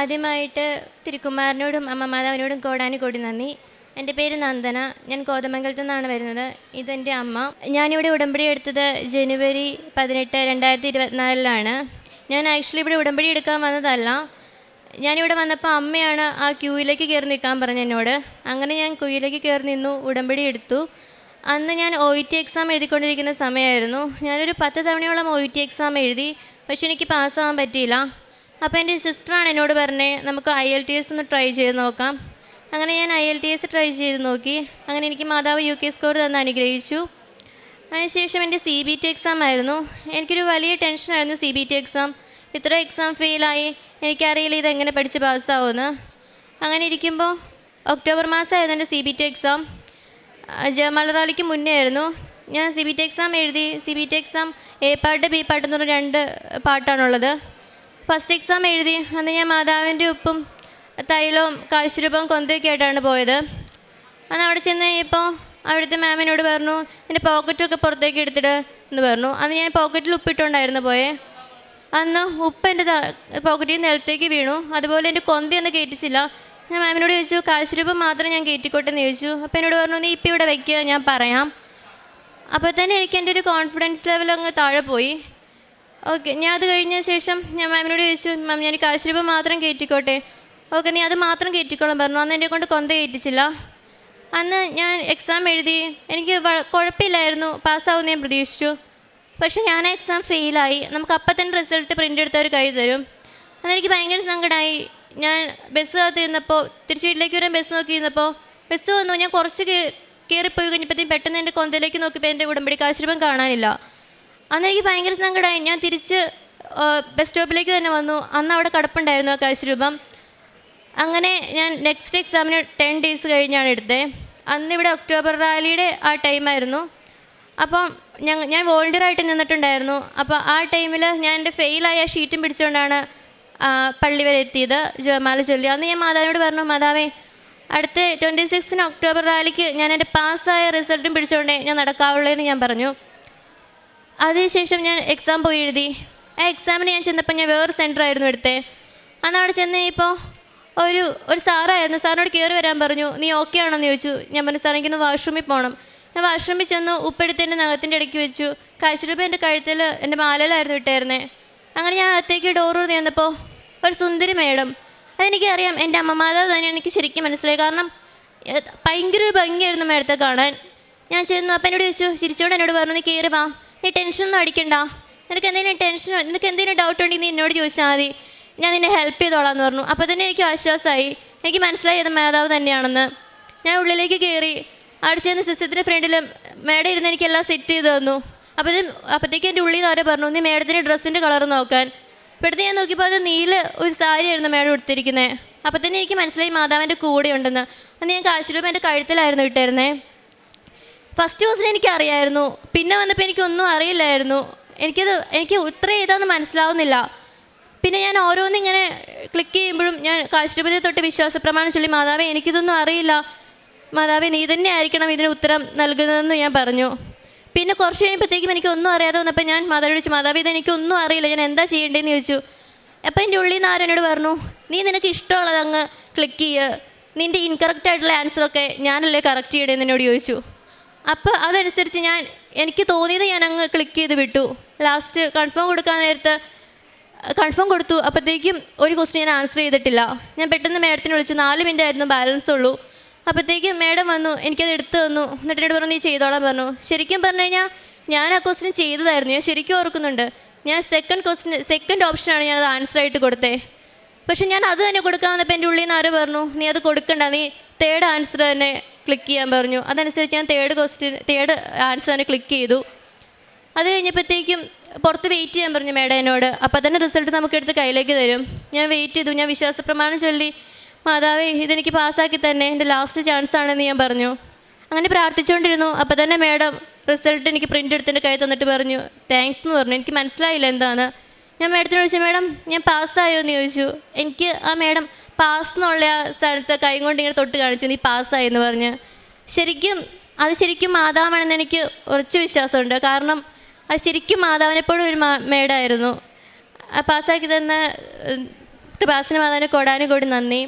ആദ്യമായിട്ട് തിരുക്കുമാരനോടും അമ്മ മാതാവിനോടും കോടാനുകോടി നന്ദി. എൻ്റെ പേര് നന്ദന. ഞാൻ കോതമംഗലത്തു നിന്നാണ് വരുന്നത്. ഇതെൻ്റെ അമ്മ. ഞാനിവിടെ ഉടമ്പടി എടുത്തത് ജനുവരി 18, 2024 ഞാൻ ആക്ച്വലി ഇവിടെ ഉടമ്പടി എടുക്കാൻ വന്നതല്ല. ഞാനിവിടെ വന്നപ്പോൾ അമ്മയാണ് ആ ക്യൂയിലേക്ക് കയറി നിൽക്കാൻ പറഞ്ഞു എന്നോട്. അങ്ങനെ ഞാൻ ക്യൂയിലേക്ക് കയറി നിന്നു, ഉടമ്പടി എടുത്തു. അന്ന് ഞാൻ OET എക്സാം എഴുതിക്കൊണ്ടിരിക്കുന്ന സമയമായിരുന്നു. ഞാനൊരു 10 തവണയോളം OET എക്സാം എഴുതി, പക്ഷെ എനിക്ക് പാസ്സാകാൻ പറ്റിയില്ല. അപ്പോൾ എൻ്റെ സിസ്റ്ററാണ് എന്നോട് പറഞ്ഞത് നമുക്ക് IELTS ഒന്ന് ട്രൈ ചെയ്ത് നോക്കാം. അങ്ങനെ ഞാൻ IELTS ട്രൈ ചെയ്ത് നോക്കി. അങ്ങനെ എനിക്ക് മാതാവ് UK സ്കോർ തന്ന് അനുഗ്രഹിച്ചു. അതിനുശേഷം എൻ്റെ CBT എക്സാം ആയിരുന്നു. എനിക്കൊരു വലിയ ടെൻഷനായിരുന്നു CBT എക്സാം. ഇത്ര എക്സാം ഫെയിലായി, എനിക്കറിയില്ല ഇതെങ്ങനെ പഠിച്ച് പാസ്സാവുമെന്ന്. അങ്ങനെ ഇരിക്കുമ്പോൾ ഒക്ടോബർ മാസമായിരുന്നു എൻ്റെ CBT എക്സാം. ജപമാല റാലിക്ക് മുന്നേ ആയിരുന്നു. ഞാൻ CBT എക്സാം എഴുതി. CBT exam A part B part എന്ന് പറഞ്ഞ 2 പാർട്ടാണുള്ളത്. ഫസ്റ്റ് എക്സാം എഴുതി. അന്ന് ഞാൻ മാതാവിൻ്റെ ഉപ്പും തൈലവും കാശുരൂപവും കൊന്തയൊക്കെ ആയിട്ടാണ് പോയത്. അന്ന് അവിടെ ചെന്ന് കഴിഞ്ഞപ്പോൾ അവിടുത്തെ മാമിനോട് പറഞ്ഞു എൻ്റെ പോക്കറ്റൊക്കെ പുറത്തേക്ക് എടുത്തിട്ട് എന്ന് പറഞ്ഞു. അന്ന് ഞാൻ പോക്കറ്റിൽ ഉപ്പിട്ടുണ്ടായിരുന്നു പോയേ. അന്ന് ഉപ്പ് എൻ്റെ പോക്കറ്റിൽ നിലത്തേക്ക് വീണു. അതുപോലെ എൻ്റെ കൊന്തയൊന്നും കയറ്റിച്ചില്ല. ഞാൻ മാമിനോട് ചോദിച്ചു കാശുരൂപം മാത്രം ഞാൻ കയറ്റിക്കോട്ടെ എന്ന് ചോദിച്ചു. അപ്പോൾ എന്നോട് പറഞ്ഞു നീ ഇപ്പം ഇവിടെ വയ്ക്കുക, ഞാൻ പറയാം. അപ്പോൾ തന്നെ എനിക്ക് എൻ്റെ ഒരു കോൺഫിഡൻസ് ലെവൽ അങ്ങ് താഴെ പോയി. ഓക്കെ, ഞാൻ അത് കഴിഞ്ഞ ശേഷം ഞാൻ മാമിനോട് ചോദിച്ചു മാം ഞാൻ കാശുരൂപം മാത്രം കയറ്റിക്കോട്ടെ. ഓക്കെ, നീ അത് മാത്രം കയറ്റിക്കോളാൻ പറഞ്ഞു. അന്ന് എന്നെ കൊണ്ട് കൊന്ത കയറ്റിച്ചില്ല. അന്ന് ഞാൻ എക്സാം എഴുതി. എനിക്ക് കുഴപ്പമില്ലായിരുന്നു, പാസ്സാവുമെന്ന് ഞാൻ പ്രതീക്ഷിച്ചു. പക്ഷെ ഞാൻ എക്സാം ഫെയിലായി. നമുക്ക് അപ്പം തന്നെ റിസൾട്ട് പ്രിൻ്റ് എടുത്തവർ കൈ തരും. അതെനിക്ക് ഭയങ്കര സങ്കടമായി. ഞാൻ ബസ് കാത്ത് നിന്നപ്പോൾ തിരിച്ച് വീട്ടിലേക്ക് വരാൻ ബസ് നോക്കി നിന്നപ്പോൾ ബസ് വന്നു. ഞാൻ കുറച്ച് കയറിപ്പോയി കഴിഞ്ഞപ്പോഴത്തേക്കും പെട്ടെന്ന് എൻ്റെ കൊന്തയിലേക്ക് നോക്കിയപ്പോൾ എൻ്റെ ഉടമ്പടി കാശുരൂപം കാണാനില്ല. അന്ന് എനിക്ക് ഭയങ്കര സങ്കടമായി. ഞാൻ തിരിച്ച് ബസ് സ്റ്റോപ്പിലേക്ക് തന്നെ വന്നു. അന്ന് അവിടെ കിടപ്പുണ്ടായിരുന്നു ആ കാശുരൂപം. അങ്ങനെ ഞാൻ നെക്സ്റ്റ് എക്സാമിന് 10 ഡേയ്സ് കഴിഞ്ഞാണ് എടുത്തത്. അന്നിവിടെ ഒക്ടോബർ റാലിയുടെ ആ ടൈമായിരുന്നു. അപ്പം ഞാൻ വോളണ്ടിയറായിട്ട് നിന്നിട്ടുണ്ടായിരുന്നു. അപ്പോൾ ആ ടൈമിൽ ഞാൻ എൻ്റെ ഫെയിലായ ഷീറ്റും പിടിച്ചുകൊണ്ടാണ് പള്ളി വരെ എത്തിയത്, ജപമാല ചൊല്ലി. അന്ന് ഞാൻ മാതാവിനോട് പറഞ്ഞു മാതാവേ അടുത്ത 26 ഒക്ടോബർ റാലിക്ക് ഞാൻ എൻ്റെ പാസ്സായ റിസൾട്ടും പിടിച്ചുകൊണ്ടേ ഞാൻ നടക്കാവുള്ളൂ എന്ന് ഞാൻ പറഞ്ഞു. അതിനുശേഷം ഞാൻ എക്സാം പോയി എഴുതി. ആ എക്സാമിന് ഞാൻ ചെന്നപ്പോൾ ഞാൻ വേറെ സെൻറ്ററായിരുന്നു എടുത്തത്. അന്ന് അവിടെ ചെന്ന് കഴിഞ്ഞപ്പോൾ ഒരു സാറായിരുന്നു. സാറിനോട് കയറി വരാൻ പറഞ്ഞു. നീ ഓക്കെ ആണോന്ന് ചോദിച്ചു. ഞാൻ പറഞ്ഞു സാർ എനിക്കൊന്ന് വാഷ്റൂമിൽ പോകണം. ഞാൻ വാഷ്റൂമിൽ ചെന്നു, ഉപ്പെടുത്ത് എൻ്റെ നഖത്തിൻ്റെ ഇടയ്ക്ക് വെച്ചു. കാശുരൂപ എൻ്റെ കഴുത്തിൽ എൻ്റെ മാലയിലായിരുന്നു ഇട്ടായിരുന്നേ. അങ്ങനെ ഞാൻ അകത്തേക്ക് ഡോറ് നീന്നപ്പോൾ ഒരു സുന്ദരി മേഡം. അതെനിക്കറിയാം എൻ്റെ അമ്മ മാതാവ് തന്നെയാണ്. എനിക്ക് ശരിക്കും മനസ്സിലായി. കാരണം ഭയങ്കര ഒരു ഭംഗിയായിരുന്നു മേഡത്തെ കാണാൻ. ഞാൻ ചെന്നു. അപ്പം എന്നോട് ചോദിച്ചു, ചിരിച്ചോണ്ട് എന്നോട് പറഞ്ഞു നീ കയറി വാ, നീ ടെൻഷനൊന്നും അടിക്കണ്ട, നിനക്ക് എന്തെങ്കിലും ഡൗട്ട് ഉണ്ടെങ്കിൽ നീ എന്നോട് ചോദിച്ചാൽ മതി, ഞാൻ നിന്നെ ഹെൽപ്പ് ചെയ്തോളാം എന്ന് പറഞ്ഞു. അപ്പോൾ തന്നെ എനിക്ക് ആശ്വാസമായി. എനിക്ക് മനസ്സിലായി അത് മാതാവ് തന്നെയാണെന്ന്. ഞാൻ ഉള്ളിലേക്ക് കയറി. അവിടെ ചെന്ന് സിസ്റ്റത്തിൻ്റെ ഫ്രണ്ടിൽ മേഡം ഇരുന്ന് എനിക്കെല്ലാം സെറ്റ് ചെയ്ത് തന്നു. അപ്പോഴത്തേക്ക് എൻ്റെ ഉള്ളിൽ നിന്ന് ആരോ പറഞ്ഞു നീ മേഡത്തിൻ്റെ ഡ്രസ്സിൻ്റെ കളർ നോക്കാൻ. ഇപ്പോഴത്തെ ഞാൻ നോക്കിയപ്പോൾ അത് ഒരു സാരി ആയിരുന്നു മേഡം എടുത്തിരിക്കുന്നത്. അപ്പോൾ തന്നെ എനിക്ക് മനസ്സിലായി മാതാവിൻ്റെ കൂടെ ഉണ്ടെന്ന്. അന്ന് ഞാൻ കാശുരൂപം എൻ്റെ കഴുത്തിലായിരുന്നു ഇട്ടായിരുന്നേ. ഫസ്റ്റ് ക്വസ്റ്റ്യൻ എനിക്കറിയായിരുന്നു. പിന്നെ വന്നപ്പോൾ എനിക്കൊന്നും അറിയില്ലായിരുന്നു. എനിക്ക് ഉത്തരം ഏതാണെന്ന് മനസ്സിലാവുന്നില്ല. പിന്നെ ഞാൻ ഓരോന്നിങ്ങനെ ക്ലിക്ക് ചെയ്യുമ്പോഴും ഞാൻ കാശുരൂപത്തെ തൊട്ട് വിശ്വാസപ്രമാണം ചൊല്ലി മാതാവേ എനിക്കിതൊന്നും അറിയില്ല, മാതാവേ നീ തന്നെ ആയിരിക്കണം ഇതിന് ഉത്തരം നൽകുന്നതെന്ന് ഞാൻ പറഞ്ഞു. പിന്നെ കുറച്ച് കഴിയുമ്പോഴത്തേക്കും എനിക്കൊന്നും അറിയാതെ വന്നപ്പോൾ ഞാൻ മാതാവിനോട് ചോദിച്ചു മാതാവേ ഇതെനിക്കൊന്നും അറിയില്ല, ഞാൻ എന്താ ചെയ്യേണ്ടതെന്ന് ചോദിച്ചു. അപ്പോൾ എൻ്റെ ഉള്ളിൽ നിന്ന് ആരും എന്നോട് പറഞ്ഞു നീ നിനക്ക് ഇഷ്ടമുള്ളത് അങ്ങ് ക്ലിക്ക് ചെയ്യുക, നിൻ്റെ ഇൻകറക്റ്റ് ആയിട്ടുള്ള ആൻസറൊക്കെ ഞാനല്ലേ കറക്റ്റ് ചെയ്യണമെന്ന് എന്നോട് ചോദിച്ചു. അപ്പോൾ അതനുസരിച്ച് എനിക്ക് തോന്നിയത് ഞാൻ അങ്ങ് ക്ലിക്ക് ചെയ്ത് വിട്ടു. ലാസ്റ്റ് കൺഫേം കൊടുക്കാൻ നേരത്ത് കൺഫേം കൊടുത്തു. അപ്പോഴത്തേക്കും ഒരു ക്വസ്റ്റ്യൻ ഞാൻ ആൻസർ ചെയ്തിട്ടില്ല. ഞാൻ പെട്ടെന്ന് മേഡത്തിനെ വിളിച്ചു. 4 മിനിറ്റ് ആയിരുന്നു ബാലൻസ് ഉള്ളൂ. അപ്പോഴത്തേക്കും മേഡം വന്നു, എനിക്കത് എടുത്തു തന്നു. എന്നിട്ട് എന്നോട് പറഞ്ഞു നീ ചെയ്തോളാൻ പറഞ്ഞു. ശരിക്കും പറഞ്ഞു കഴിഞ്ഞാൽ ഞാൻ ആ ക്വസ്റ്റ്യൻ ചെയ്തതായിരുന്നു. ഞാൻ ശരിക്കും ഓർക്കുന്നുണ്ട്. ഞാൻ സെക്കൻഡ് ഓപ്ഷനാണ് ഞാനത് ആൻസറായിട്ട് കൊടുത്തത്. പക്ഷെ ഞാൻ അത് തന്നെ കൊടുക്കാൻ വന്നപ്പോൾ എൻ്റെ ഉള്ളിൽ നിന്ന് ആരോ പറഞ്ഞു നീ അത് കൊടുക്കണ്ട, നീ 3rd ആൻസർ തന്നെ ക്ലിക്ക് ചെയ്യാൻ പറഞ്ഞു. അതനുസരിച്ച് ഞാൻ 3rd ആൻസർ തന്നെ ക്ലിക്ക് ചെയ്തു. അത് കഴിഞ്ഞപ്പോഴത്തേക്കും പുറത്ത് വെയിറ്റ് ചെയ്യാൻ പറഞ്ഞു മേഡം എന്നോട്. അപ്പോൾ തന്നെ റിസൾട്ട് നമുക്കെടുത്ത് കയ്യിലേക്ക് തരും. ഞാൻ വെയിറ്റ് ചെയ്തു. ഞാൻ വിശ്വാസപ്രമാണം ചൊല്ലി മാതാവേ ഇതെനിക്ക് പാസ്സാക്കി തന്നെ, എൻ്റെ ലാസ്റ്റ് ചാൻസ് ആണെന്ന് ഞാൻ പറഞ്ഞു. അങ്ങനെ പ്രാർത്ഥിച്ചുകൊണ്ടിരുന്നു. അപ്പോൾ തന്നെ മേഡം റിസൾട്ട് എനിക്ക് പ്രിൻ്റ് എടുത്തിൻ്റെ കൈ തന്നിട്ട് പറഞ്ഞു താങ്ക്സ് എന്ന് പറഞ്ഞു. എനിക്ക് മനസ്സിലായില്ല എന്താണെന്ന്. ഞാൻ മേഡത്തിനോട് ചോദിച്ചു മാഡം ഞാൻ പാസ്സായോ എന്ന് ചോദിച്ചു. എനിക്ക് ആ മേഡം പാസ് എന്നുള്ള ആ സ്ഥലത്ത് കൈ കൊണ്ട് ഇങ്ങനെ തൊട്ട് കാണിച്ചു നീ പാസ്സായി എന്ന് പറഞ്ഞ്. ശരിക്കും മാതാവാണെന്ന് എനിക്ക് ഉറച്ച വിശ്വാസമുണ്ട്. കാരണം അത് ശരിക്കും മാതാവിനെപ്പോഴും ഒരു മേഡായിരുന്നു. പാസ്സാക്കി തന്ന കൃപാസന മാതാവിന് കോടാനുകോടി നന്ദി.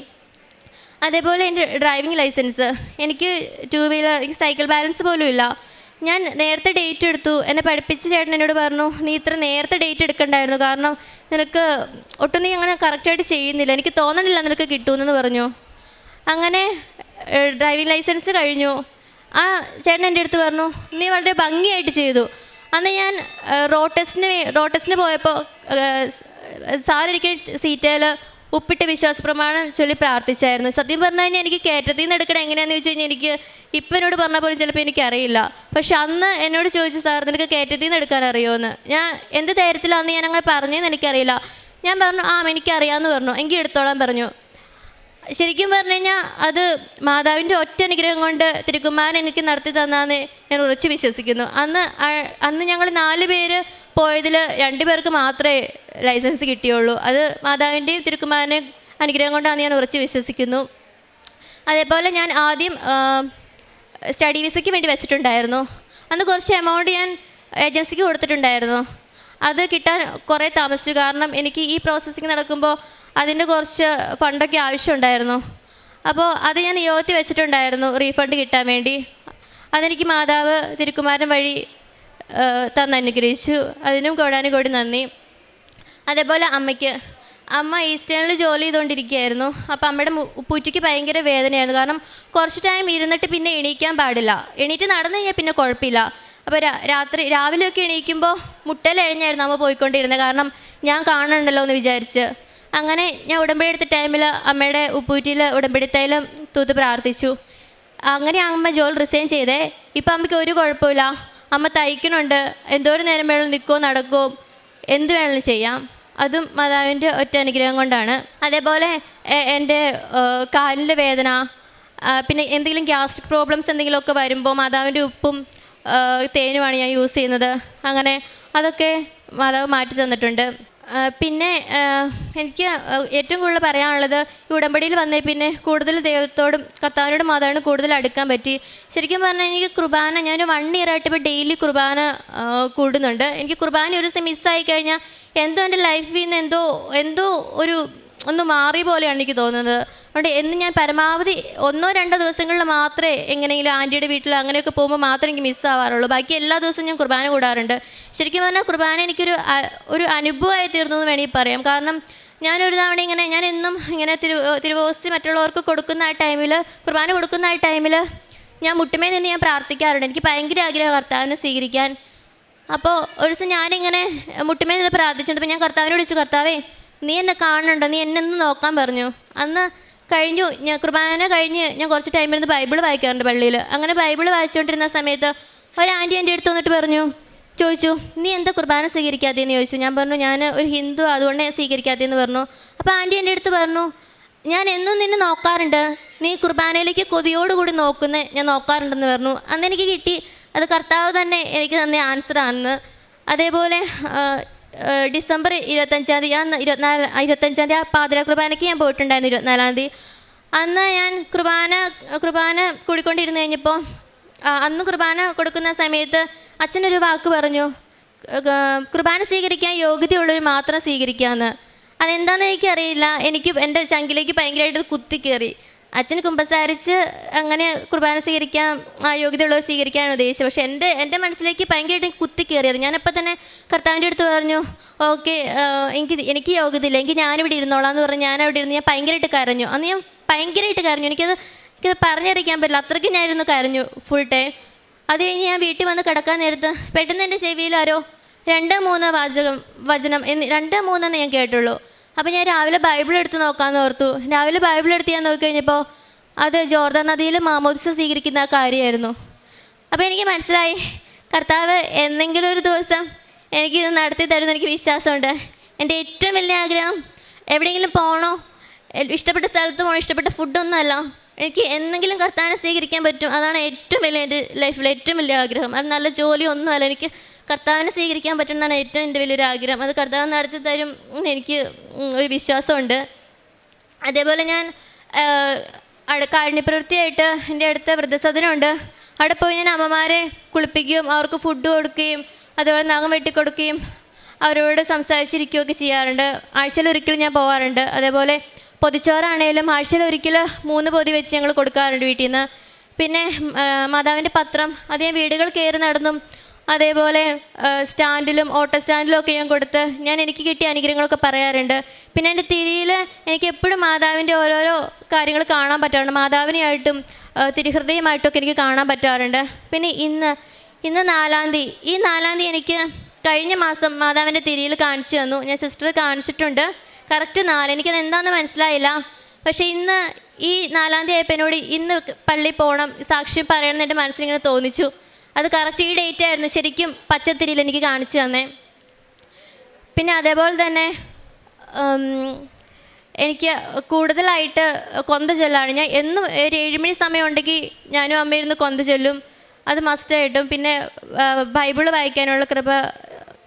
അതേപോലെ എൻ്റെ ഡ്രൈവിംഗ് ലൈസൻസ്, എനിക്ക് 2 വീലർ, എനിക്ക് സൈക്കിൾ ബാലൻസ് പോലും ഇല്ല. ഞാൻ നേരത്തെ ഡേറ്റ് എടുത്തു. എന്നെ പഠിപ്പിച്ച ചേട്ടൻ എന്നോട് പറഞ്ഞു, നീ ഇത്ര നേരത്തെ ഡേറ്റ് എടുക്കണ്ടായിരുന്നു, കാരണം നിനക്ക് ഒട്ടും നീ അങ്ങനെ കറക്റ്റായിട്ട് ചെയ്യുന്നില്ല, എനിക്ക് തോന്നണില്ല നിനക്ക് കിട്ടുമെന്ന് പറഞ്ഞു. അങ്ങനെ ഡ്രൈവിംഗ് ലൈസൻസ് കഴിഞ്ഞു. ആ ചേട്ടൻ എൻ്റെ അടുത്ത് പറഞ്ഞു, നീ വളരെ ഭംഗിയായിട്ട് ചെയ്തു. അന്ന് ഞാൻ റോഡ് ടെസ്റ്റിന് പോയപ്പോൾ സാറിരിക്കുന്ന സീറ്റേൽ ഉപ്പിട്ട് വിശ്വാസ പ്രമാണം ചൊല്ലി പ്രാർത്ഥിച്ചായിരുന്നു. സത്യം പറഞ്ഞു കഴിഞ്ഞാൽ എനിക്ക് കയറ്റത്തിൽ നിന്ന് എടുക്കണം എങ്ങനെയാണെന്ന് ചോദിച്ചു കഴിഞ്ഞാൽ എനിക്ക് ഇപ്പം എന്നോട് പറഞ്ഞാൽ പോലും ചിലപ്പോൾ എനിക്കറിയില്ല. പക്ഷെ അന്ന് എന്നോട് ചോദിച്ചു, സാർ നിനക്ക് കയറ്റത്തിൽ നിന്ന് എടുക്കാൻ അറിയുമോയെന്ന്. ഞാൻ എന്ത് ധൈര്യത്തിലാണെന്ന് ഞാൻ അങ്ങനെ പറഞ്ഞതെന്ന് എനിക്കറിയില്ല. ഞാൻ പറഞ്ഞു, എനിക്കറിയാമെന്ന് പറഞ്ഞു. എങ്കിൽ എടുത്തോളാൻ പറഞ്ഞു. ശരിക്കും പറഞ്ഞു കഴിഞ്ഞാൽ അത് മാതാവിൻ്റെ ഒറ്റ അനുഗ്രഹം കൊണ്ട് തിരുക്കുമാരൻ എനിക്ക് നടത്തി തന്നാന്ന് ഞാൻ ഉറച്ച് വിശ്വസിക്കുന്നു. അന്ന് ഞങ്ങൾ 4 പേര് പോയതിൽ 2 പേർക്ക് മാത്രമേ ലൈസൻസ് കിട്ടിയുള്ളൂ. അത് മാതാവിൻ്റെയും തിരുക്കുമാരൻ്റെ അനുഗ്രഹം കൊണ്ടാണ് ഞാൻ ഉറച്ച് വിശ്വസിക്കുന്നു. അതേപോലെ ഞാൻ ആദ്യം സ്റ്റഡി വിസയ്ക്ക് വേണ്ടി വെച്ചിട്ടുണ്ടായിരുന്നു. അന്ന് കുറച്ച് എമൗണ്ട് ഞാൻ ഏജൻസിക്ക് കൊടുത്തിട്ടുണ്ടായിരുന്നു. അത് കിട്ടാൻ കുറേ താമസിച്ചു. കാരണം എനിക്ക് ഈ പ്രോസസ്സിങ് നടക്കുമ്പോൾ അതിൻ്റെ കുറച്ച് ഫണ്ടൊക്കെ ആവശ്യമുണ്ടായിരുന്നു. അപ്പോൾ അത് ഞാൻ നിയോഗത്തിൽ വെച്ചിട്ടുണ്ടായിരുന്നു റീഫണ്ട് കിട്ടാൻ വേണ്ടി. അതെനിക്ക് മാതാവ് തിരുക്കുമാരൻ വഴി തന്നനുഗ്രഹിച്ചു. അതിനും കോടാനുകോടി നന്ദി. അതേപോലെ അമ്മ ഈസ്റ്റേണിൽ ജോലി ചെയ്തുകൊണ്ടിരിക്കുകയായിരുന്നു. അപ്പോൾ അമ്മയുടെ ഉപ്പൂറ്റിക്ക് ഭയങ്കര വേദനയായിരുന്നു. കാരണം കുറച്ച് ടൈം ഇരുന്നിട്ട് പിന്നെ എണീക്കാൻ പാടില്ല. എണീറ്റ് നടന്നു കഴിഞ്ഞാൽ പിന്നെ കുഴപ്പമില്ല. അപ്പോൾ രാവിലെയൊക്കെ എണീക്കുമ്പോൾ മുട്ടലഴിഞ്ഞായിരുന്നു അമ്മ പോയിക്കൊണ്ടിരുന്നത്. കാരണം ഞാൻ കാണണ്ടല്ലോ എന്ന് വിചാരിച്ച്. അങ്ങനെ ഞാൻ ഉടമ്പടി എടുത്ത ടൈമിൽ അമ്മയുടെ ഉപ്പൂറ്റിയിൽ ഉടമ്പടി തൈലം തൂത്ത് പ്രാർത്ഥിച്ചു. അങ്ങനെ അമ്മ ജോലി റിസൈൻ ചെയ്തേ. ഇപ്പം അമ്മയ്ക്ക് ഒരു കുഴപ്പമില്ല. അമ്മ തയ്ക്കണുണ്ട്. എന്തോരം നേരം വേണം നിൽക്കുമോ നടക്കുമോ എന്ത് വേണമെങ്കിലും ചെയ്യാം. അതും മാതാവിൻ്റെ ഒറ്റ അനുഗ്രഹം കൊണ്ടാണ്. അതേപോലെ എൻ്റെ കാലിൻ്റെ വേദന, പിന്നെ എന്തെങ്കിലും ഗ്യാസ്ട്രിക് പ്രോബ്ലംസ് എന്തെങ്കിലുമൊക്കെ വരുമ്പോൾ മാതാവിൻ്റെ ഉപ്പും തേനുമാണ് ഞാൻ യൂസ് ചെയ്യുന്നത്. അങ്ങനെ അതൊക്കെ മാതാവ് മാറ്റി തന്നിട്ടുണ്ട്. പിന്നെ എനിക്ക് ഏറ്റവും കൂടുതൽ പറയാനുള്ളത്, ഈ ഉടമ്പടിയിൽ വന്നേ പിന്നെ കൂടുതൽ ദൈവത്തോടും കർത്താവിനോടും മാതാവിനോടും കൂടുതൽ അടുക്കാൻ പറ്റി. ശരിക്കും പറഞ്ഞാൽ എനിക്ക് കുർബാന, ഞാൻ 1 ഇയറായിട്ട് ഇപ്പോൾ ഡെയിലി കുർബാന കൂടുന്നുണ്ട്. എനിക്ക് കുർബാന ഒരു ദിവസം മിസ്സായി കഴിഞ്ഞാൽ എന്തോ എൻ്റെ ലൈഫിൽ നിന്ന് എന്തോ ഒന്ന് മാറി പോലെയാണ് എനിക്ക് തോന്നുന്നത്. അതുകൊണ്ട് എന്ന് ഞാൻ പരമാവധി 1-2 ദിവസങ്ങളിൽ മാത്രമേ എങ്ങനെയെങ്കിലും ആൻറ്റിയുടെ വീട്ടിൽ അങ്ങനെയൊക്കെ പോകുമ്പോൾ മാത്രമേ എനിക്ക് മിസ്സാവാറുള്ളൂ. ബാക്കി എല്ലാ ദിവസവും ഞാൻ കുർബാന കൂടാറുണ്ട്. ശരിക്കും പറഞ്ഞാൽ കുർബാന എനിക്കൊരു അനുഭവമായി തീർന്നു എന്ന് വേണമെങ്കിൽ പറയാം. കാരണം ഞാനൊരു തവണ ഞാൻ എന്നും ഇങ്ങനെ തിരുവോസ്തി മറ്റുള്ളവർക്ക് കൊടുക്കുന്ന ആ ടൈമിൽ, കുർബാന കൊടുക്കുന്ന ആ ടൈമിൽ ഞാൻ മുട്ടുമേ നിന്ന് ഞാൻ പ്രാർത്ഥിക്കാറുണ്ട്. എനിക്ക് ഭയങ്കര ആഗ്രഹം കർത്താവിനെ സ്വീകരിക്കാൻ. അപ്പോൾ ഒരു ദിവസം ഞാനിങ്ങനെ മുട്ടുമേ നിന്ന് പ്രാർത്ഥിച്ചിട്ടുണ്ട്. ഞാൻ കർത്താവിനോട് ചോദിച്ചു, കർത്താവേ നീ എന്നെ കാണുന്നുണ്ടോ, നീ എന്നെ ഒന്ന് നോക്കാൻ പറഞ്ഞു. അന്ന് ഞാൻ കുർബാന കഴിഞ്ഞ് ഞാൻ കുറച്ച് ടൈം ഇരുന്ന് ബൈബിൾ വായിക്കാറുണ്ട് പള്ളിയിൽ. അങ്ങനെ ബൈബിൾ വായിച്ചുകൊണ്ടിരുന്ന സമയത്ത് ഒരു ആൻറ്റി എൻ്റെ അടുത്ത് വന്നിട്ട് ചോദിച്ചു, നീ എന്താ കുർബാന സ്വീകരിക്കാത്തതെന്ന് ചോദിച്ചു. ഞാൻ പറഞ്ഞു, ഞാൻ ഒരു ഹിന്ദു, അതുകൊണ്ട് ഞാൻ സ്വീകരിക്കാത്തതെന്ന് പറഞ്ഞു. അപ്പോൾ ആൻറ്റി എൻ്റെ അടുത്ത് പറഞ്ഞു, ഞാൻ എന്നും നിന്നെ നോക്കാറുണ്ട്, നീ കുർബാനയിലേക്ക് കൊതിയോടുകൂടി ഞാൻ നോക്കാറുണ്ടെന്ന് പറഞ്ഞു. അന്ന് എനിക്ക് കിട്ടി, അത് കർത്താവ് തന്നെ എനിക്ക് തന്ന ആൻസറാണെന്ന്. അതേപോലെ ഡിസംബർ 25-ാം തീയതി 25-ാം തീയതി പാതിര കുർബാനയ്ക്ക് ഞാൻ പോയിട്ടുണ്ടായിരുന്നു. 24-ാം തീയതി അന്ന് ഞാൻ കുർബാന കൂടിക്കൊണ്ടിരുന്ന് കഴിഞ്ഞപ്പോൾ അന്ന് കുർബാന കൊടുക്കുന്ന സമയത്ത് അച്ഛനൊരു വാക്ക് പറഞ്ഞു, കുർബാന സ്വീകരിക്കാൻ യോഗ്യതയുള്ളവർ മാത്രം സ്വീകരിക്കാമെന്ന്. അതെന്താണെന്ന് എനിക്കറിയില്ല. എൻ്റെ ചങ്കിലേക്ക് ഭയങ്കരമായിട്ട് കുത്തിക്കയറി. അച്ഛൻ കുമ്പസാരിച്ച് അങ്ങനെ കുർബാന സ്വീകരിക്കാൻ യോഗ്യതയുള്ളവർ സ്വീകരിക്കാനാണ് ഉദ്ദേശിച്ചത്. പക്ഷേ എൻ്റെ മനസ്സിലേക്ക് ഭയങ്കരമായിട്ട് കുത്തിക്കയറിയത്. ഞാനപ്പോൾ തന്നെ കർത്താവിൻ്റെ അടുത്ത് പറഞ്ഞു, ഓക്കെ എനിക്ക് യോഗ്യതയില്ല, എനിക്ക് ഞാനിവിടെ ഇരുന്നോളാം എന്ന് പറഞ്ഞ് ഞാനവിടെ ഇരുന്ന് ഞാൻ ഭയങ്കരമായിട്ട് കരഞ്ഞു. അന്ന് ഞാൻ ഭയങ്കരമായിട്ട് കരഞ്ഞു. എനിക്കത് പറഞ്ഞറിയിക്കാൻ പറ്റില്ല, അത്രയ്ക്ക് ഞാനിരുന്ന് കരഞ്ഞു ഫുൾ ടൈം. അത് കഴിഞ്ഞ് ഞാൻ വീട്ടിൽ വന്ന് കിടക്കാൻ നേരത്ത് പെട്ടെന്ന് എൻ്റെ ചെവിയിൽ ആരോ 2-3 വചനം 2-3 ഞാൻ കേട്ടുള്ളൂ. അപ്പോൾ ഞാൻ രാവിലെ ബൈബിൾ എടുത്ത് നോക്കാമെന്ന് ഓർത്തു. രാവിലെ ബൈബിൾ എടുത്ത് ഞാൻ നോക്കിക്കഴിഞ്ഞപ്പോൾ അത് ജോർദാൻ നദിയിൽ മാമോദിസ സ്വീകരിക്കുന്ന ആ കാര്യമായിരുന്നു. അപ്പോൾ എനിക്ക് മനസ്സിലായി, കർത്താവ് എന്തെങ്കിലും ഒരു ദിവസം എനിക്കിത് നടത്തി തരുമെന്ന് എനിക്ക് വിശ്വാസമുണ്ട്. എൻ്റെ ഏറ്റവും വലിയ ആഗ്രഹം എവിടെയെങ്കിലും പോകണോ, ഇഷ്ടപ്പെട്ട സ്ഥലത്ത് പോകണം, ഇഷ്ടപ്പെട്ട ഫുഡൊന്നുമല്ല, എനിക്ക് എന്തെങ്കിലും കർത്താവിനെ സ്വീകരിക്കാൻ പറ്റും. അതാണ് ഏറ്റവും വലിയ എൻ്റെ ലൈഫിലെ ഏറ്റവും വലിയ ആഗ്രഹം. അത് നല്ല ജോലി ഒന്നുമല്ല, എനിക്ക് കർത്താവിനെ സ്വീകരിക്കാൻ പറ്റുന്നതാണ് ഏറ്റവും എൻ്റെ വലിയൊരു ആഗ്രഹം. അത് കർത്താവ് നടത്തി തരും എനിക്ക് ഒരു വിശ്വാസമുണ്ട്. അതേപോലെ ഞാൻ കാരുണ്യപ്രവൃത്തിയായിട്ട് എൻ്റെ അടുത്ത വൃദ്ധസദനമുണ്ട്. അവിടെ പോയി ഞാൻ അമ്മമാരെ കുളിപ്പിക്കുകയും അവർക്ക് ഫുഡ് കൊടുക്കുകയും അതുപോലെ നഖം വെട്ടിക്കൊടുക്കുകയും അവരോട് സംസാരിച്ചിരിക്കുകയൊക്കെ ചെയ്യാറുണ്ട്. ആഴ്ചയിലൊരിക്കൽ ഞാൻ പോകാറുണ്ട്. അതേപോലെ പൊതിച്ചോറാണേലും ആഴ്ചയിലൊരിക്കൽ 3 പൊതി വെച്ച് ഞങ്ങൾ കൊടുക്കാറുണ്ട് വീട്ടിൽ നിന്ന്. പിന്നെ മാതാവിൻ്റെ പത്രം അത് ഞാൻ വീടുകൾ കയറി നടന്നും അതേപോലെ സ്റ്റാൻഡിലും ഓട്ടോ സ്റ്റാൻഡിലും ഒക്കെ ഞാൻ കൊടുത്ത് ഞാൻ എനിക്ക് കിട്ടിയ അനുഗ്രഹങ്ങളൊക്കെ പറയാറുണ്ട്. പിന്നെ എൻ്റെ തിരിയിൽ എനിക്ക് എപ്പോഴും മാതാവിൻ്റെ ഓരോരോ കാര്യങ്ങൾ കാണാൻ പറ്റാറുണ്ട്. മാതാവിനെയായിട്ടും തിരുഹൃദയമായിട്ടൊക്കെ എനിക്ക് കാണാൻ പറ്റാറുണ്ട്. പിന്നെ ഇന്ന് 4-ാം തീയതി, ഈ 4-ാം തീയതി എനിക്ക് കഴിഞ്ഞ മാസം മാതാവിൻ്റെ തിരിയിൽ കാണിച്ചു തന്നു. ഞാൻ സിസ്റ്റർ കാണിച്ചിട്ടുണ്ട്. കറക്റ്റ് 4, എനിക്കത് എന്താണെന്ന് മനസ്സിലായില്ല. പക്ഷേ ഇന്ന് ഈ 4-ാം തീയതി ആയപ്പോൾ എന്നോട് ഇന്ന് പള്ളിയിൽ പോകണം, സാക്ഷ്യം പറയണം എന്ന് എൻ്റെ മനസ്സിലിങ്ങനെ തോന്നിച്ചു. അത് കറക്റ്റ് ഈ ഡേറ്റ് ആയിരുന്നു ശരിക്കും പച്ചത്തിരിയിൽ എനിക്ക് കാണിച്ചു തന്നെ. പിന്നെ അതേപോലെ തന്നെ എനിക്ക് കൂടുതലായിട്ട് കൊന്ത ചൊല്ലാണ്. ഞാൻ എന്നും ഒരു 7 മണി സമയം ഉണ്ടെങ്കിൽ ഞാനും അമ്മ ഇരുന്ന് കൊന്ത ചൊല്ലും, അത് മസ്റ്റായിട്ടും. പിന്നെ ബൈബിള് വായിക്കാനുള്ള കൃപ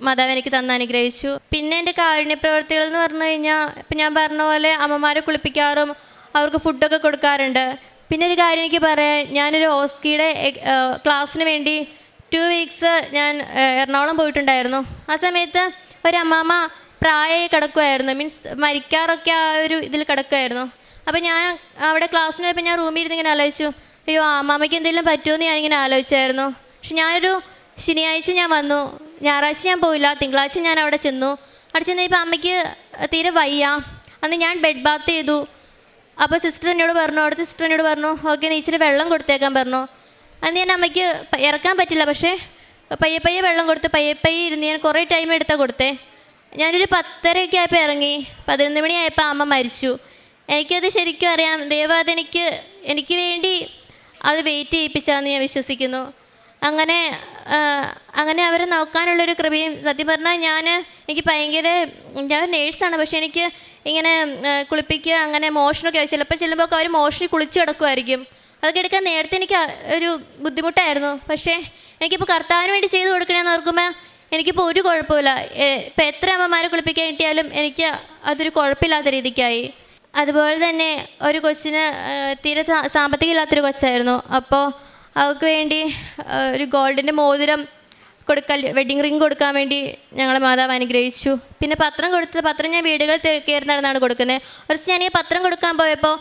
മാതാവ് എനിക്ക് തന്ന് അനുഗ്രഹിച്ചു. പിന്നെ എൻ്റെ കാരുണ്യപ്രവർത്തികൾ എന്ന് പറഞ്ഞു കഴിഞ്ഞാൽ ഇപ്പം ഞാൻ പറഞ്ഞ പോലെ അമ്മമാരെ കുളിപ്പിക്കാറും അവർക്ക് ഫുഡൊക്കെ കൊടുക്കാറുണ്ട്. പിന്നെ ഒരു കാര്യം എനിക്ക് പറയാം, ഞാനൊരു ഓസ്കിയുടെ ക്ലാസ്സിന് വേണ്ടി 2 വീക്സ് ഞാൻ എറണാകുളം പോയിട്ടുണ്ടായിരുന്നു. ആ സമയത്ത് ഒരമ്മ പ്രായമായി കിടക്കുമായിരുന്നു, മീൻസ് മരിക്കാറൊക്കെ ആ ഒരു ഇതിൽ കിടക്കുമായിരുന്നു. അപ്പോൾ ഞാൻ അവിടെ ക്ലാസ്സിന് പോയപ്പോൾ ഞാൻ റൂമിൽ ഇരുന്ന് ഇങ്ങനെ ആലോചിച്ചു, അയ്യോ അമ്മയ്ക്ക് എന്തെങ്കിലും പറ്റുമെന്ന് ഞാനിങ്ങനെ ആലോചിച്ചായിരുന്നു. പക്ഷെ ഞാനൊരു ശനിയാഴ്ച ഞാൻ വന്നു, ഞായറാഴ്ച ഞാൻ പോയില്ല, തിങ്കളാഴ്ച ഞാൻ അവിടെ ചെന്നു. അവിടെ ചെന്നപ്പോൾ അമ്മയ്ക്ക് തീരെ വയ്യ. അന്ന് ഞാൻ ബെഡ് ബാത്ത് ചെയ്തു. അപ്പോൾ സിസ്റ്റർ എന്നോട് പറഞ്ഞു, അവിടുത്തെ സിസ്റ്റർ എന്നോട് പറഞ്ഞു, ഓക്കെ നീ ഇച്ചിരി വെള്ളം കൊടുത്തേക്കാൻ പറഞ്ഞു. അന്ന് ഞാൻ അമ്മയ്ക്ക് ഇറക്കാൻ പറ്റില്ല, പക്ഷേ പയ്യെ വെള്ളം കൊടുത്ത് പയ്യെ ഇരുന്ന് ഞാൻ കുറേ ടൈം എടുത്താൽ കൊടുത്തേ. ഞാനൊരു 10:30 ആയപ്പോൾ ഇറങ്ങി, 11 മണിയായപ്പോൾ അമ്മ മരിച്ചു. എനിക്കത് ശരിക്കും അറിയാം, ദൈവം എനിക്ക് വേണ്ടി അത് വെയിറ്റ് ചെയ്യിപ്പിച്ചാന്ന് ഞാൻ വിശ്വസിക്കുന്നു. അങ്ങനെ അവരെ നോക്കാനുള്ളൊരു കൃപയും, സത്യം പറഞ്ഞാൽ എനിക്ക് ഞാൻ നേഴ്സാണ്, പക്ഷേ എനിക്ക് ഇങ്ങനെ കുളിപ്പിക്കുക അങ്ങനെ മോഷണമൊക്കെ ചിലപ്പോൾ ചെല്ലുമ്പോൾ അവർ മോഷണം കുളിച്ച് കിടക്കുമായിരിക്കും. അതൊക്കെ എടുക്കാൻ നേരത്തെ എനിക്ക് ഒരു ബുദ്ധിമുട്ടായിരുന്നു. പക്ഷേ എനിക്കിപ്പോൾ കർത്താവിന് വേണ്ടി ചെയ്ത് കൊടുക്കണമെന്ന് ഓർക്കുമ്പോൾ എനിക്കിപ്പോൾ ഒരു കുഴപ്പമില്ല. ഇപ്പം എത്ര അമ്മമാരെ കുളിപ്പിക്കാൻ കിട്ടിയാലും എനിക്ക് അതൊരു കുഴപ്പമില്ലാത്ത രീതിക്കായി. അതുപോലെ തന്നെ ഒരു കൊച്ചിന് തീരെ സാമ്പത്തികം ഇല്ലാത്തൊരു കൊച്ചായിരുന്നു. അപ്പോൾ അവൾക്ക് വേണ്ടി ഒരു ഗോൾഡിൻ്റെ മോതിരം വെഡ്ഡിങ് റിങ് കൊടുക്കാൻ വേണ്ടി ഞങ്ങളെ മാതാവ് അനുഗ്രഹിച്ചു. പിന്നെ പത്രം ഞാൻ വീടുകൾ കയറി നടന്നാണ് കൊടുക്കുന്നത്. ഒരു ദിവസം ഞാനിങ്ങനെ പത്രം കൊടുക്കാൻ പോയപ്പോൾ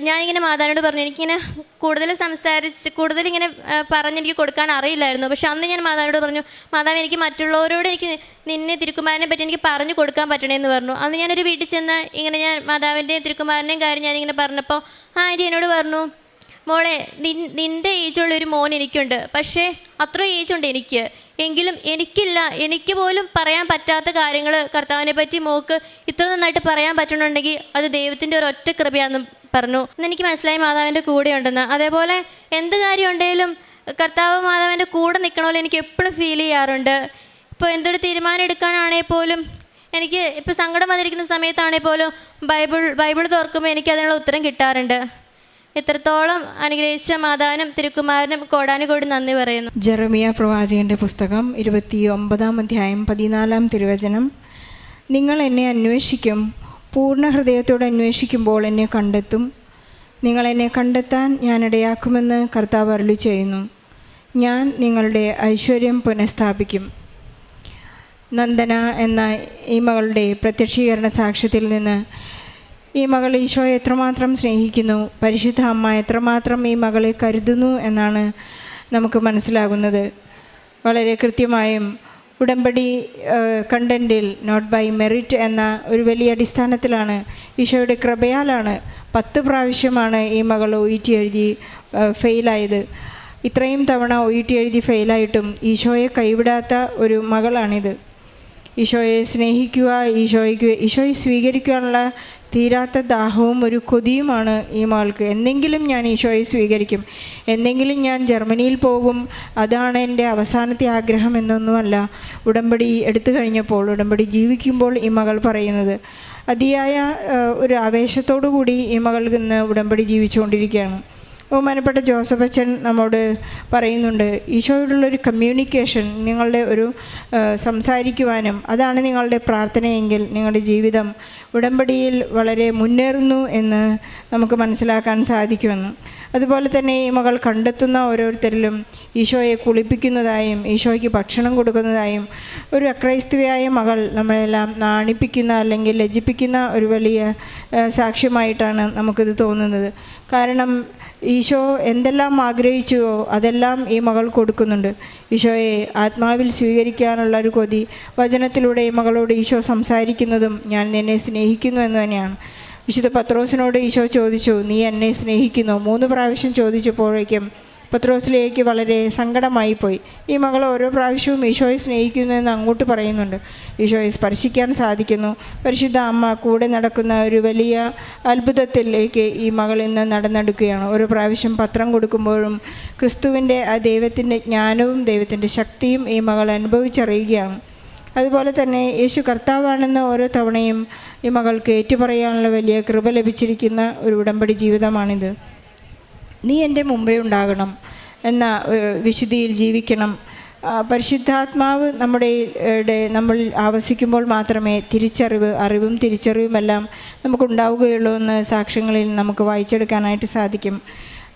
ഞാനിങ്ങനെ മാതാവിനോട് പറഞ്ഞു, എനിക്കിങ്ങനെ കൂടുതലിങ്ങനെ പറഞ്ഞെനിക്ക് കൊടുക്കാൻ അറിയില്ലായിരുന്നു. പക്ഷെ അന്ന് ഞാൻ മാതാവിനോട് പറഞ്ഞു, മാതാവ് എനിക്ക് മറ്റുള്ളവരോട് എനിക്ക് നിന്നെ തിരുക്കുമാരനെ പറ്റി എനിക്ക് പറഞ്ഞു കൊടുക്കാൻ പറ്റണമെന്ന് പറഞ്ഞു. അന്ന് ഞാനൊരു വീട്ടിൽ ചെന്ന് ഇങ്ങനെ ഞാൻ മാതാവിൻ്റെയും തിരുക്കുമാരൻ്റെയും കാര്യം ഞാനിങ്ങനെ പറഞ്ഞപ്പോൾ ആൻറ്റി എന്നോട് പറഞ്ഞു, മോളെ നിൻ്റെ ഏജുള്ളൊരു മോൻ എനിക്കുണ്ട്, പക്ഷേ അത്ര ഏജുണ്ട് എങ്കിലും എനിക്ക് പോലും പറയാൻ പറ്റാത്ത കാര്യങ്ങൾ കർത്താവിനെ പറ്റി മോൾക്ക് ഇത്ര നന്നായിട്ട് പറയാൻ പറ്റണമെന്നുണ്ടെങ്കിൽ അത് ദൈവത്തിൻ്റെ ഒരൊറ്റ കൃപയാണെന്ന് പറഞ്ഞു. എന്നെനിക്ക് മനസ്സിലായി മാതാവിൻ്റെ കൂടെ ഉണ്ടെന്ന്. അതേപോലെ എന്ത് കാര്യം ഉണ്ടെങ്കിലും കർത്താവ് മാതാവിൻ്റെ കൂടെ നിൽക്കണമല്ലോ എനിക്ക് എപ്പോഴും ഫീൽ ചെയ്യാറുണ്ട്. ഇപ്പോൾ എന്തൊരു തീരുമാനം എടുക്കാനാണെങ്കിൽ പോലും എനിക്ക് ഇപ്പോൾ സങ്കടം വന്നിരിക്കുന്ന സമയത്താണെങ്കിൽ പോലും ബൈബിൾ തുറക്കുമ്പോൾ എനിക്ക് അതിനുള്ള ഉത്തരം കിട്ടാറുണ്ട്. ഇത്രത്തോളം അനുഗ്രഹിച്ച മാതാവിനും തിരുക്കുമാരനും കോടാനുകോടി നന്ദി പറയുന്നു. ജെറമിയ പ്രവാചകൻ്റെ പുസ്തകം 29-ാം അധ്യായം 14-ാം തിരുവചനം. നിങ്ങൾ എന്നെ അന്വേഷിക്കും, പൂർണ്ണ ഹൃദയത്തോടെ അന്വേഷിക്കുമ്പോൾ എന്നെ കണ്ടെത്തും. നിങ്ങൾ എന്നെ കണ്ടെത്താൻ ഞാൻ ഇടയാക്കുമെന്ന് കർത്താവ് അരുളി ചെയ്യുന്നു. ഞാൻ നിങ്ങളുടെ ഐശ്വര്യം പുനഃസ്ഥാപിക്കും. നന്ദന എന്ന ഈ മകളുടെ പ്രത്യക്ഷീകരണ സാക്ഷ്യത്തിൽ നിന്ന് ഈ മകൾ ഈശോയെ എത്രമാത്രം സ്നേഹിക്കുന്നു, പരിശുദ്ധ അമ്മ എത്രമാത്രം ഈ മകളെ കരുതുന്നു എന്നാണ് നമുക്ക് മനസ്സിലാകുന്നത്. വളരെ കൃത്യമായും ഉടമ്പടി കണ്ടൻറ്റിൽ നോട്ട് ബൈ മെറിറ്റ് എന്ന ഒരു വലിയ അടിസ്ഥാനത്തിലാണ്, ഈശോയുടെ കൃപയാലാണ് 10 പ്രാവശ്യമാണ് ഈ മകൾ OET എഴുതി ഫെയിലായത്. ഇത്രയും തവണ OET എഴുതി ഫെയിലായിട്ടും ഈശോയെ കൈവിടാത്ത ഒരു മകളാണിത്. ഈശോയെ സ്നേഹിക്കുക, ഈശോയെ സ്വീകരിക്കാനുള്ള തീരാത്ത ദാഹവും ഒരു കൊതിയുമാണ് ഈ മകൾക്ക്. എന്നെങ്കിലും ഞാൻ ഈശോയെ സ്വീകരിക്കും, എന്നെങ്കിലും ഞാൻ ജർമ്മനിയിൽ പോകും, അതാണ് എൻ്റെ അവസാനത്തെ ആഗ്രഹം എന്നൊന്നുമല്ല ഉടമ്പടി എടുത്തു കഴിഞ്ഞപ്പോൾ, ഉടമ്പടി ജീവിക്കുമ്പോൾ ഈ മകൾ പറയുന്നത്. അതിയായ ഒരു ആവേശത്തോടു കൂടി ഈ മകൾ ഇന്ന് ഉടമ്പടി ജീവിച്ചുകൊണ്ടിരിക്കുകയാണ്. ബഹുമാനപ്പെട്ട ജോസഫ് അച്ഛൻ നമ്മോട് പറയുന്നുണ്ട്, ഈശോയോടുള്ളൊരു കമ്മ്യൂണിക്കേഷൻ, നിങ്ങളുടെ ഒരു സംസാരിക്കുവാനും, അതാണ് നിങ്ങളുടെ പ്രാർത്ഥനയെങ്കിൽ നിങ്ങളുടെ ജീവിതം ഉടമ്പടിയിൽ വളരെ മുന്നേറുന്നു എന്ന് നമുക്ക് മനസ്സിലാക്കാൻ സാധിക്കുമെന്ന്. അതുപോലെ തന്നെ ഈ മകൾ കണ്ടെത്തുന്ന ഓരോരുത്തരിലും ഈശോയെ കുളിപ്പിക്കുന്നതായും ഈശോയ്ക്ക് ഭക്ഷണം കൊടുക്കുന്നതായും ഒരു അക്രൈസ്തവയായ മകൾ നമ്മളെല്ലാം നാണിപ്പിക്കുന്ന അല്ലെങ്കിൽ ലജ്ജിപ്പിക്കുന്ന ഒരു വലിയ സാക്ഷ്യമായിട്ടാണ് നമുക്കിത് തോന്നുന്നത്. കാരണം ഈശോ എന്തെല്ലാം ആഗ്രഹിച്ചുവോ അതെല്ലാം ഈ മകൾ കൊടുക്കുന്നുണ്ട്. ഈശോയെ ആത്മാവിൽ സ്വീകരിക്കാനുള്ള ഒരു കൊതി വചനത്തിലൂടെ ഈ മകളോട് ഈശോ സംസാരിക്കുന്നതും ഞാൻ നിന്നെ സ്നേഹിക്കുന്നു എന്ന് തന്നെയാണ്. വിശുദ്ധ പത്രോസിനോട് ഈശോ ചോദിച്ചു, നീ എന്നെ സ്നേഹിക്കുന്നു? 3 പ്രാവശ്യം ചോദിച്ചപ്പോഴേക്കും പത്രോസിലേക്ക് വളരെ സങ്കടമായിപ്പോയി. ഈ മകൾ ഓരോ പ്രാവശ്യവും ഈശോയെ സ്നേഹിക്കുന്നു എന്ന് അങ്ങോട്ട് പറയുന്നുണ്ട്. ഈശോയെ സ്പർശിക്കാൻ സാധിക്കുന്നു. പരിശുദ്ധ അമ്മ കൂടെ നടക്കുന്ന ഒരു വലിയ അത്ഭുതത്തിലേക്ക് ഈ മകൾ ഇന്ന് നടന്നെടുക്കുകയാണ്. ഓരോ പ്രാവശ്യം പത്രം കൊടുക്കുമ്പോഴും ക്രിസ്തുവിൻ്റെ ആ ദൈവത്തിൻ്റെ ജ്ഞാനവും ദൈവത്തിൻ്റെ ശക്തിയും ഈ മകൾ അനുഭവിച്ചറിയുകയാണ്. അതുപോലെ തന്നെ യേശു കർത്താവാണെന്ന് ഓരോ തവണയും ഈ മകൾക്ക് ഏറ്റുപറയാനുള്ള വലിയ കൃപ ലഭിച്ചിരിക്കുന്ന ഒരു ഉടമ്പടി ജീവിതമാണിത്. നീ എൻ്റെ മുമ്പേ ഉണ്ടാകണം എന്ന വിശുദ്ധിയിൽ ജീവിക്കണം. പരിശുദ്ധാത്മാവ് നമ്മൾ ആവസിക്കുമ്പോൾ മാത്രമേ അറിവും തിരിച്ചറിവുമെല്ലാം നമുക്കുണ്ടാവുകയുള്ളൂ എന്ന് സാക്ഷ്യങ്ങളിൽ നമുക്ക് വായിച്ചെടുക്കാനായിട്ട് സാധിക്കും.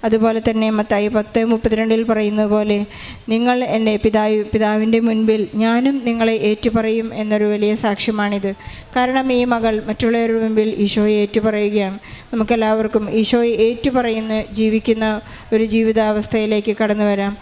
അതുപോലെ തന്നെ മത്തായി 10:32 പറയുന്നത് പോലെ, നിങ്ങൾ എൻ്റെ പിതാവിൻ്റെ മുൻപിൽ ഞാനും നിങ്ങളെ ഏറ്റുപറയും എന്നൊരു വലിയ സാക്ഷ്യമാണിത്. കാരണം ഈ മകൾ മറ്റുള്ളവരുടെ മുൻപിൽ ഈശോയെ ഏറ്റുപറയുകയാണ്. നമുക്കെല്ലാവർക്കും ഈശോയെ ഏറ്റുപറയുന്ന ജീവിക്കുന്ന ഒരു ജീവിതാവസ്ഥയിലേക്ക് കടന്നു വരാം.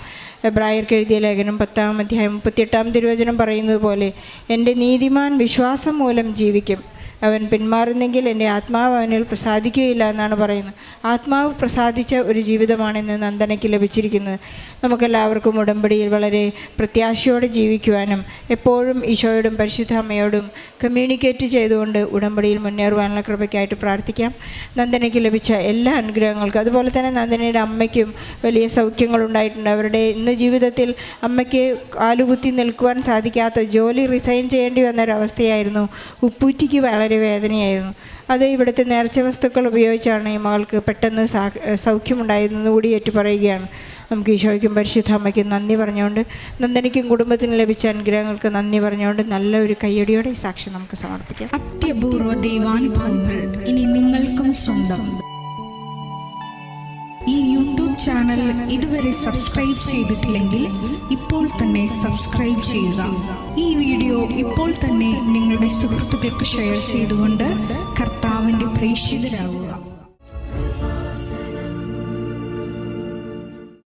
എബ്രായർക്ക് എഴുതിയ ലേഖനം 10-ാം അധ്യായം 38-ാം തിരുവചനം പറയുന്നത് പോലെ, എൻ്റെ നീതിമാൻ വിശ്വാസം മൂലം ജീവിക്കും, അവൻ പിന്മാറുന്നെങ്കിൽ എൻ്റെ ആത്മാവ് അവനിൽ പ്രസാദിക്കുകയില്ല എന്നാണ് പറയുന്നത്. ആത്മാവ് പ്രസാദിച്ച ഒരു ജീവിതമാണിന്ന് നന്ദനയ്ക്ക് ലഭിച്ചിരിക്കുന്നത്. നമുക്കെല്ലാവർക്കും ഉടമ്പടിയിൽ വളരെ പ്രത്യാശയോടെ ജീവിക്കുവാനും എപ്പോഴും ഈശോയോടും പരിശുദ്ധ അമ്മയോടും കമ്മ്യൂണിക്കേറ്റ് ചെയ്തുകൊണ്ട് ഉടമ്പടിയിൽ മുന്നേറുവാനുള്ള കൃപയ്ക്കായിട്ട് പ്രാർത്ഥിക്കാം. നന്ദനയ്ക്ക് ലഭിച്ച എല്ലാ അനുഗ്രഹങ്ങൾക്കും, അതുപോലെ തന്നെ നന്ദനയുടെ അമ്മയ്ക്കും വലിയ സൗഖ്യങ്ങളുണ്ടായിട്ടുണ്ട്. അവരുടെ ഇന്ന് ജീവിതത്തിൽ അമ്മയ്ക്ക് കാലുകുത്തി നിൽക്കുവാൻ സാധിക്കാത്ത, ജോലി റിസൈൻ ചെയ്യേണ്ടി വന്നൊരവസ്ഥയായിരുന്നു. ഉപ്പൂറ്റിക്ക് വളരെ വേദനയായിരുന്നു. അത് ഇവിടുത്തെ നേർച്ച വസ്തുക്കൾ ഉപയോഗിച്ചാണ് ഈ മകൾക്ക് പെട്ടെന്ന് സൗഖ്യമുണ്ടായിരുന്നെന്ന് കൂടി ഏറ്റുപറയുകയാണ്. നമുക്ക് ഈശോയ്ക്കും പരിശുദ്ധ അമ്മയ്ക്കും നന്ദി പറഞ്ഞുകൊണ്ട്, നന്ദനയ്ക്കും കുടുംബത്തിന് ലഭിച്ച അനുഗ്രഹങ്ങൾക്ക് നന്ദി പറഞ്ഞുകൊണ്ട് നല്ല ഒരു കയ്യടിയോടെ ഈ സാക്ഷ്യം നമുക്ക് സമർപ്പിക്കാം. അത്യപൂർവ ദൈവാനുഭവങ്ങൾ ഇനി നിങ്ങൾക്കും സ്വന്തം. ഈ യൂട്യൂബ് ചാനൽ ഇതുവരെ സബ്സ്ക്രൈബ് ചെയ്തിട്ടില്ലെങ്കിൽ ഇപ്പോൾ തന്നെ സബ്സ്ക്രൈബ് ചെയ്യുക. ഈ വീഡിയോ ഇപ്പോൾ തന്നെ നിങ്ങളുടെ സുഹൃത്തുക്കൾക്ക് ഷെയർ ചെയ്തുകൊണ്ട് കർത്താവിൻ്റെ പ്രേക്ഷിതരാകുക.